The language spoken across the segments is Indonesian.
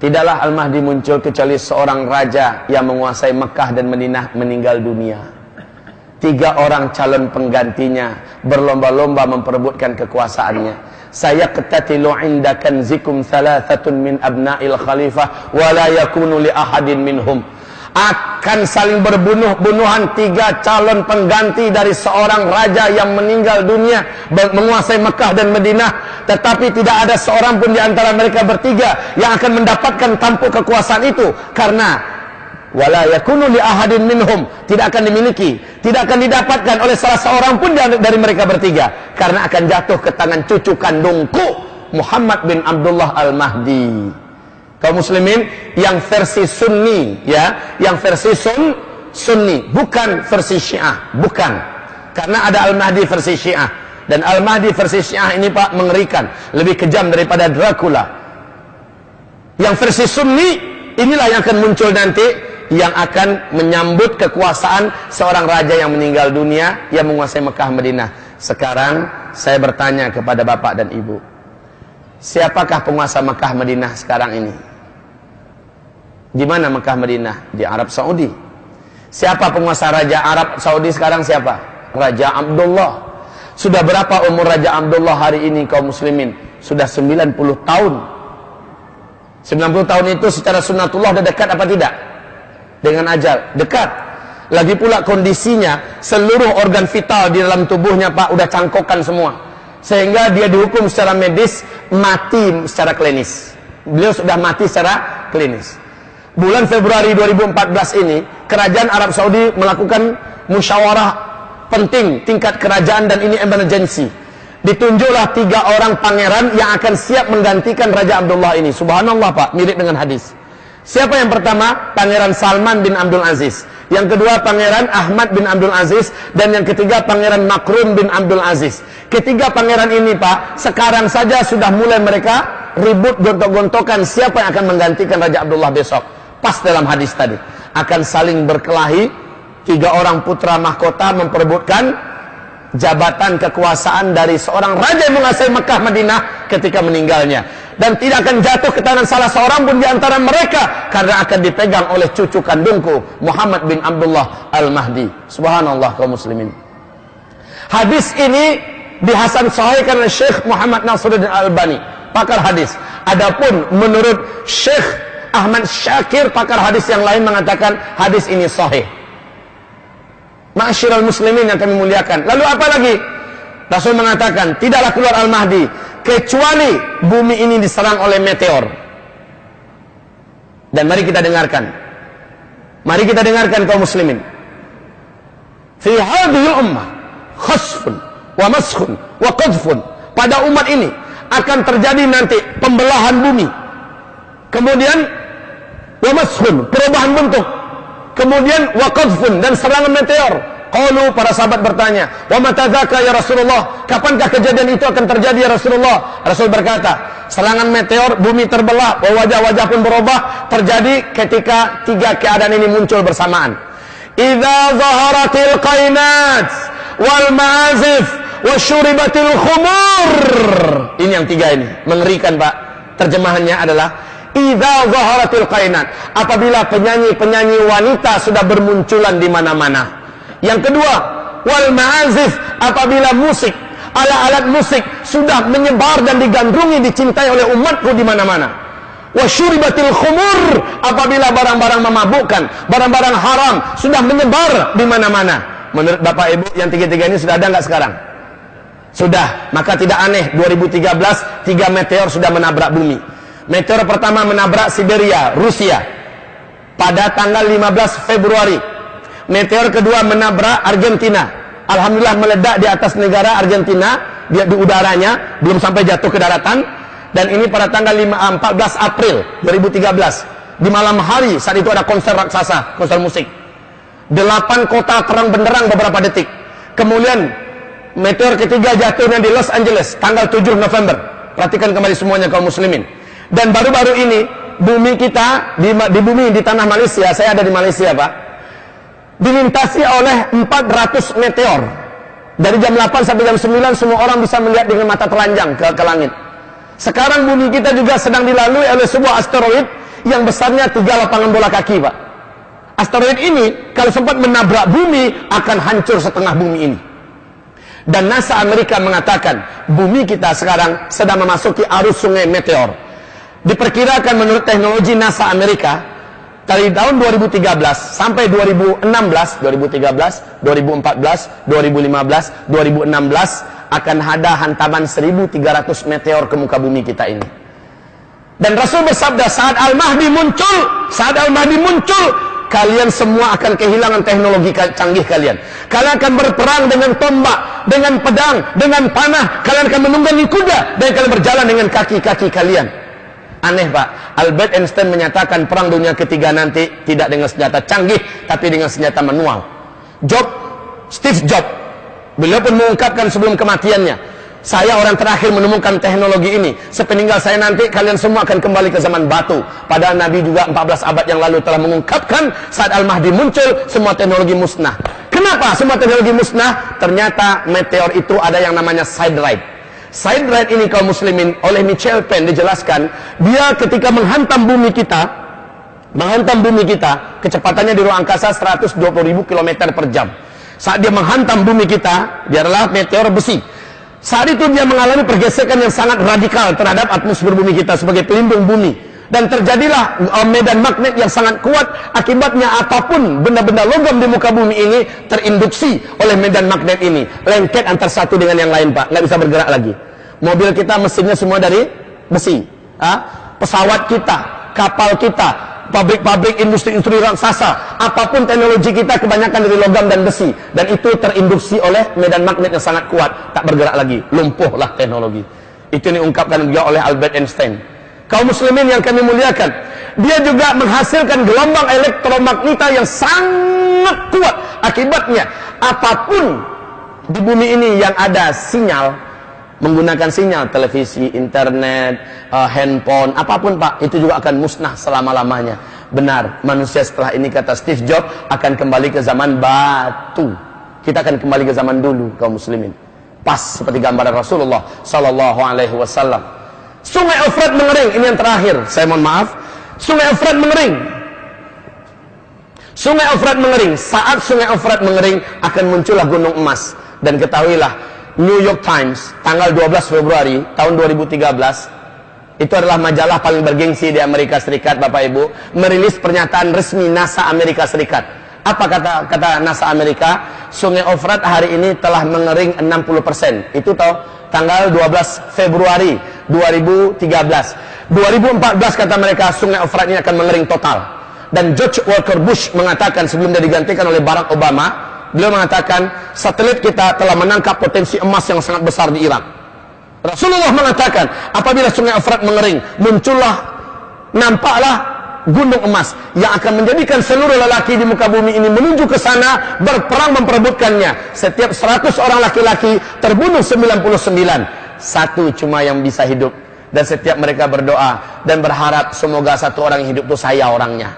Tidaklah Al-Mahdi muncul kecuali seorang raja yang menguasai Mekah dan Madinah meninggal dunia. 3 orang calon penggantinya berlomba-lomba memperebutkan kekuasaannya. Saya ketatilu inda kanzikum thalathatun min abna'il khalifah wa la yakunu li ahadin minhum. Akan saling berbunuh-bunuhan 3 calon pengganti dari seorang raja yang meninggal dunia menguasai Mekah dan Madinah, tetapi tidak ada seorang pun di antara mereka bertiga yang akan mendapatkan tampuk kekuasaan itu, karena wala yakunu li ahadin minhum, tidak akan dimiliki, tidak akan didapatkan oleh salah seorang pun dari mereka bertiga, karena akan jatuh ke tangan cucu kandungku Muhammad bin Abdullah Al-Mahdi. Kaum muslimin yang versi Sunni, ya, yang versi Sunni, bukan versi Syiah, bukan. Karena ada Al-Mahdi versi Syiah, dan Al-Mahdi versi Syiah ini Pak mengerikan, lebih kejam daripada Dracula. Yang versi Sunni inilah yang akan muncul nanti, yang akan menyambut kekuasaan seorang raja yang meninggal dunia yang menguasai Mekah Madinah. Sekarang saya bertanya kepada Bapak dan Ibu, siapakah penguasa Mekah Madinah sekarang ini? Di mana Mekah Madinah? Di Arab Saudi. Siapa penguasa Raja Arab Saudi sekarang? Siapa? Raja Abdullah. Sudah berapa umur Raja Abdullah hari ini kaum muslimin? Sudah 90 tahun. 90 tahun itu secara sunnatullah sudah dekat apa tidak? Dengan ajal, dekat. Lagi pula kondisinya, seluruh organ vital di dalam tubuhnya Pak udah cangkokan semua, sehingga dia dihukum secara medis mati secara klinis. Beliau sudah mati secara klinis. Bulan Februari 2014 ini, kerajaan Arab Saudi melakukan musyawarah penting tingkat kerajaan, dan ini emergency. Ditunjuklah 3 orang pangeran yang akan siap menggantikan Raja Abdullah ini. Subhanallah Pak, mirip dengan hadis. Siapa yang pertama? Pangeran Salman bin Abdul Aziz. Yang kedua Pangeran Ahmad bin Abdul Aziz. Dan yang ketiga Pangeran Makrum bin Abdul Aziz. Ketiga pangeran ini Pak, sekarang saja sudah mulai mereka ribut gontok-gontokan siapa yang akan menggantikan Raja Abdullah besok. Pas dalam hadis tadi, akan saling berkelahi. 3 orang putra mahkota memperebutkan jabatan kekuasaan dari seorang raja yang menguasai Mekah Madinah ketika meninggalnya, dan tidak akan jatuh ke tangan salah seorang pun di antara mereka, karena akan dipegang oleh cucu kandungku Muhammad bin Abdullah Al-Mahdi. Subhanallah kaum muslimin. Hadis ini dihasan sahihkan oleh Syekh Muhammad Nasiruddin Al-Albani, pakar hadis. Adapun menurut Syekh Ahmad Syakir, pakar hadis yang lain, mengatakan hadis ini sahih. Ma'asyiral muslimin yang kami muliakan. Lalu apa lagi? Rasul mengatakan, tidaklah keluar Al-Mahdi kecuali bumi ini diserang oleh meteor. Dan mari kita dengarkan. Mari kita dengarkan kaum muslimin. Fi hadhil ummah khasfun wa maskhun wa qadhfun. Pada umat ini akan terjadi nanti pembelahan bumi. Kemudian wa maskhun, perubahan bentuk. Kemudian wa qadhfun, dan serangan meteor. Qalu, para sahabat bertanya, wa mata dzaka ya Rasulullah? Kapankah kejadian itu akan terjadi ya Rasulullah? Rasul berkata, serangan meteor, bumi terbelah, wajah-wajah pun berubah, terjadi ketika 3 keadaan ini muncul bersamaan. Idza zaharatil qainat wal ma'azif wa syuribatil khumur. Ini yang 3 ini, mengerikan Pak. Terjemahannya adalah idza zaharatil qainat, apabila penyanyi-penyanyi wanita sudah bermunculan di mana-mana. Yang kedua, wal ma'azif, apabila musik, alat-alat musik sudah menyebar dan digandrungi, dicintai oleh umatku di mana-mana. Wa syuribatil khumur, apabila barang-barang memabukkan, barang-barang haram sudah menyebar di mana-mana. Menurut Bapak Ibu, yang 3 ini sudah ada nggak sekarang? Sudah. Maka tidak aneh 2013 3 meteor sudah menabrak bumi. Meteor pertama menabrak Siberia, Rusia, pada tanggal 15 Februari. Meteor kedua menabrak Argentina. Alhamdulillah meledak di atas negara Argentina, di udaranya, belum sampai jatuh ke daratan. Dan ini pada tanggal 14 April 2013. Di malam hari, saat itu ada konser raksasa, konser musik. 8 kota terang benderang beberapa detik. Kemudian meteor ketiga jatuhnya di Los Angeles, tanggal 7 November. Perhatikan kembali semuanya kaum muslimin. Dan baru-baru ini bumi kita di bumi di tanah Malaysia, saya ada di Malaysia Pak, dilintasi oleh 400 meteor. Dari jam 8 sampai jam 9 semua orang bisa melihat dengan mata telanjang ke langit. Sekarang bumi kita juga sedang dilalui oleh sebuah asteroid yang besarnya 3 lapangan bola kaki, Pak. Asteroid ini kalau sempat menabrak bumi akan hancur setengah bumi ini. Dan NASA Amerika mengatakan bumi kita sekarang sedang memasuki arus sungai meteor. Diperkirakan menurut teknologi NASA Amerika dari tahun 2013 sampai 2016, 2013, 2014, 2015, 2016 akan ada hantaman 1.300 meteor ke muka bumi kita ini. Dan Rasul bersabda, saat Al-Mahdi muncul, kalian semua akan kehilangan teknologi canggih kalian. Kalian akan berperang dengan tombak, dengan pedang, dengan panah. Kalian akan menunggangi kuda dan kalian berjalan dengan kaki-kaki kalian. Aneh, Pak. Albert Einstein menyatakan perang dunia ketiga nanti tidak dengan senjata canggih, tapi dengan senjata manual. Steve Jobs, beliau pun mengungkapkan sebelum kematiannya, saya orang terakhir menemukan teknologi ini. Sepeninggal saya nanti kalian semua akan kembali ke zaman batu. Padahal Nabi juga 14 abad yang lalu telah mengungkapkan saat Al-Mahdi muncul semua teknologi musnah. Kenapa semua teknologi musnah? Ternyata meteor itu ada yang namanya siderite. Siderite ini kaum muslimin oleh Michel Penn dijelaskan, dia ketika menghantam bumi kita, kecepatannya di ruang angkasa 120.000 km per jam. Saat dia menghantam bumi kita, dia adalah meteor besi. Saat itu dia mengalami pergesekan yang sangat radikal terhadap atmosfer bumi kita sebagai pelindung bumi. Dan terjadilah medan magnet yang sangat kuat. Akibatnya apapun benda-benda logam di muka bumi ini terinduksi oleh medan magnet ini. Lengket antara satu dengan yang lain, Pak. Nggak bisa bergerak lagi. Mobil kita mesinnya semua dari besi. Pesawat kita, kapal kita, pabrik-pabrik, industri-industri raksasa, apapun teknologi kita kebanyakan dari logam dan besi, dan itu terinduksi oleh medan magnet yang sangat kuat, tak bergerak lagi, lumpuhlah teknologi. Itu diungkapkan juga oleh Albert Einstein. Kaum muslimin yang kami muliakan, dia juga menghasilkan gelombang elektromagneta yang sangat kuat. Akibatnya apapun di bumi ini yang ada sinyal, menggunakan sinyal televisi, internet, handphone, apapun, Pak, itu juga akan musnah selama-lamanya. Benar, manusia setelah ini, kata Steve Jobs, akan kembali ke zaman batu. Kita akan kembali ke zaman dulu, kaum muslimin. Pas seperti gambaran Rasulullah sallallahu alaihi wasallam. Sungai Efrat mengering, ini yang terakhir, saya mohon maaf. Sungai Efrat mengering. Sungai Efrat mengering. Saat Sungai Efrat mengering akan muncullah gunung emas. Dan ketahuilah, New York Times tanggal 12 Februari tahun 2013, itu adalah majalah paling bergengsi di Amerika Serikat, Bapak Ibu, merilis pernyataan resmi NASA Amerika Serikat. Apa kata NASA Amerika? Sungai Efrat hari ini telah mengering 60%. Itu tanggal 12 Februari 2013. 2014 kata mereka Sungai Efrat ini akan mengering total. Dan George Walker Bush mengatakan sebelum dia digantikan oleh Barack Obama, beliau mengatakan satelit kita telah menangkap potensi emas yang sangat besar di Irak. Rasulullah mengatakan apabila Sungai Efrat mengering, nampaklah gunung emas yang akan menjadikan seluruh lelaki di muka bumi ini menuju ke sana berperang memperebutkannya. Setiap 100 orang laki-laki terbunuh 99, satu cuma yang bisa hidup. Dan setiap mereka berdoa dan berharap semoga satu orang yang hidup itu saya orangnya.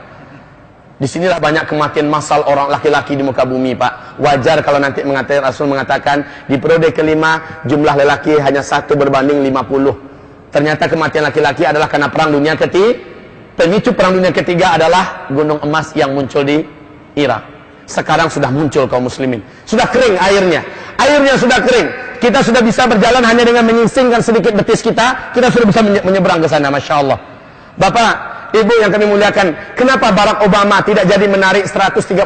Disinilah banyak kematian massal orang laki-laki di muka bumi, Pak. Wajar kalau nanti Rasul mengatakan di periode kelima jumlah lelaki hanya 1 berbanding 50. Ternyata kematian laki-laki adalah karena perang dunia ketiga. Pemicu perang dunia ketiga adalah gunung emas yang muncul di Irak. Sekarang sudah muncul kaum muslimin. Sudah kering airnya. Airnya sudah kering. Kita sudah bisa berjalan hanya dengan menyingsingkan sedikit betis kita. Kita sudah bisa menyeberang ke sana. Masya Allah. Bapak, Ibu yang kami muliakan, kenapa Barack Obama tidak jadi menarik 135.000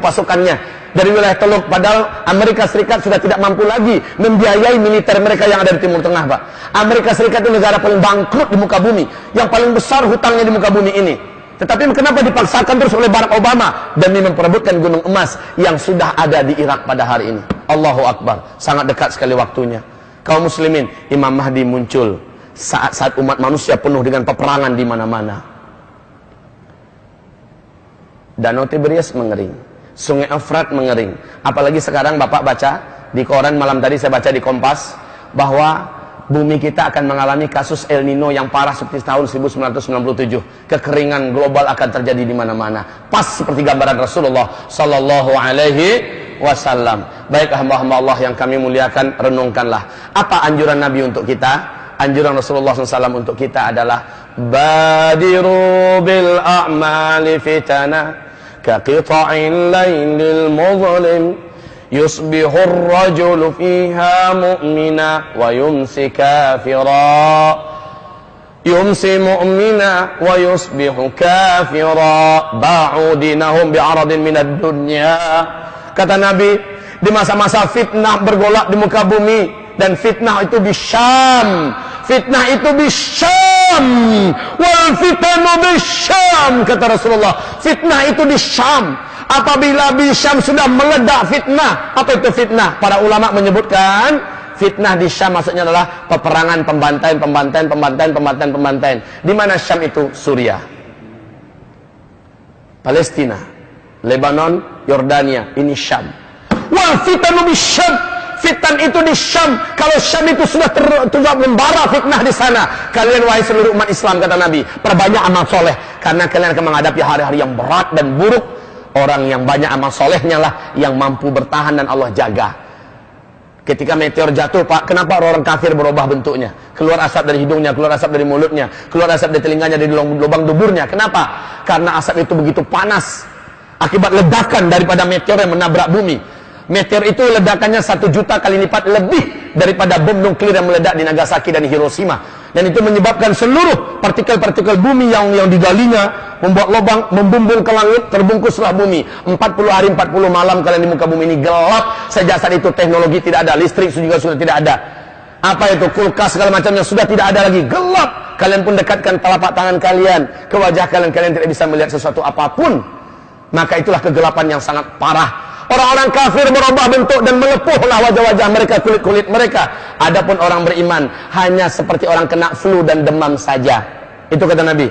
pasukannya dari wilayah Teluk, padahal Amerika Serikat sudah tidak mampu lagi membiayai militer mereka yang ada di Timur Tengah, Pak. Amerika Serikat itu negara paling bangkrut di muka bumi, yang paling besar hutangnya di muka bumi ini. Tetapi kenapa dipaksakan terus oleh Barack Obama demi memperebutkan gunung emas yang sudah ada di Irak pada hari ini? Allahu Akbar, sangat dekat sekali waktunya. Kaum muslimin, Imam Mahdi muncul saat-saat umat manusia penuh dengan peperangan di mana-mana. Danau Tiberias mengering, Sungai Efrat mengering. Apalagi sekarang Bapak baca di koran, malam tadi saya baca di Kompas, bahwa bumi kita akan mengalami kasus El Nino yang parah seperti tahun 1997. Kekeringan global akan terjadi di mana-mana. Pas seperti gambaran Rasulullah sallallahu alaihi wasallam. Baik hamba-hamba Allah yang kami muliakan, renungkanlah. Apa anjuran Nabi untuk kita? Anjuran Rasulullah SAW untuk kita adalah badiru bil a'mali fitana ka qita'il laylil muzlim yusbihu ar-rajulu fiha mu'mina wa yumsi kafira yumsi mu'mina wa yusbihu kafira ba'u dinahum bi'aradin minad dunya. Kata Nabi, di masa-masa fitnah bergolak di muka bumi, dan fitnah itu di Syam. Fitnah itu di Syam. Wal fitanu di Syam, kata Rasulullah. Fitnah itu di Syam. Apabila di Syam sudah meledak fitnah, apa itu fitnah? Para ulama menyebutkan fitnah di Syam maksudnya adalah peperangan, pembantaian. Di mana Syam itu? Suriah, Palestina, Lebanon, Yordania, ini Syam. Wal fitanu di Syam. Fitnah itu di Syam. Kalau Syam itu sudah membara fitnah di sana, kalian wahai seluruh umat Islam, kata Nabi, perbanyak amal soleh, karena kalian akan menghadapi hari-hari yang berat dan buruk. Orang yang banyak amal solehnya lah yang mampu bertahan dan Allah jaga. Ketika meteor jatuh, Pak, kenapa orang kafir berubah bentuknya? Keluar asap dari hidungnya, keluar asap dari mulutnya, keluar asap dari telinganya, dari lubang duburnya. Kenapa? Karena asap itu begitu panas akibat ledakan daripada meteor yang menabrak bumi. Meteor itu ledakannya 1 juta kali lipat lebih daripada bom nuklir yang meledak di Nagasaki dan Hiroshima. Dan itu menyebabkan seluruh partikel-partikel bumi yang digalinya membuat lubang, membumbung ke langit, terbungkuslah bumi. 40 hari 40 malam kalian di muka bumi ini gelap. Sejak saat itu teknologi tidak ada, listrik juga sudah tidak ada. Apa itu? Kulkas segala macamnya sudah tidak ada lagi, gelap. Kalian pun dekatkan telapak tangan kalian ke wajah kalian, kalian tidak bisa melihat sesuatu apapun. Maka itulah kegelapan yang sangat parah. Orang-orang kafir berubah bentuk dan melepuhlah wajah-wajah mereka, kulit-kulit mereka. Adapun orang beriman hanya seperti orang kena flu dan demam saja. Itu kata Nabi.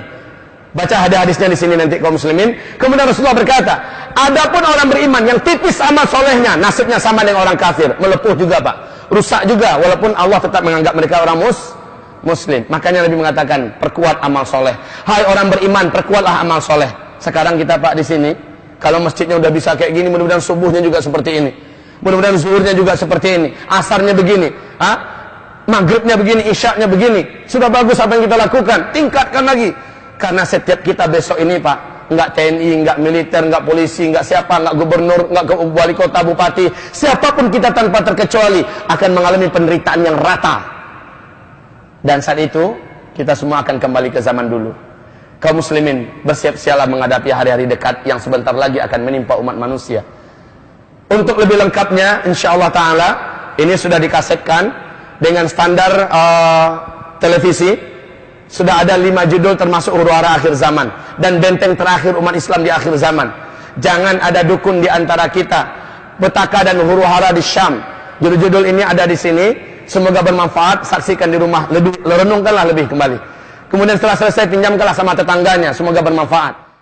Baca hadis-hadisnya di sini nanti kaum muslimin. Kemudian Rasulullah berkata, adapun orang beriman yang tipis amal solehnya, nasibnya sama dengan orang kafir, melepuh juga, Pak. Rusak juga, walaupun Allah tetap menganggap mereka orang muslim. Makanya Nabi mengatakan, perkuat amal soleh. Hai orang beriman, perkuatlah amal soleh. Sekarang kita, Pak, di sini, kalau masjidnya udah bisa kayak gini, mudah-mudahan subuhnya juga seperti ini. Mudah-mudahan zuhurnya juga seperti ini. Asarnya begini. Maghribnya begini, isyaknya begini. Sudah bagus apa yang kita lakukan. Tingkatkan lagi. Karena setiap kita besok ini, Pak, nggak TNI, nggak militer, nggak polisi, nggak siapa, nggak gubernur, nggak wali kota, bupati. Siapapun kita tanpa terkecuali akan mengalami penderitaan yang rata. Dan saat itu, kita semua akan kembali ke zaman dulu. Kaum muslimin, bersiap-siaplah menghadapi hari-hari dekat yang sebentar lagi akan menimpa umat manusia. Untuk lebih lengkapnya, insyaallah ta'ala, ini sudah dikasetkan dengan standar televisi. Sudah ada 5 judul termasuk huru-hara akhir zaman dan benteng terakhir umat Islam di akhir zaman. Jangan ada dukun di antara kita. Petaka dan huru-hara di Syam. Judul-judul ini ada di sini. Semoga bermanfaat. Saksikan di rumah, lebih renungkanlah lebih kembali. Kemudian setelah selesai pinjamkanlah sama tetangganya. Semoga bermanfaat.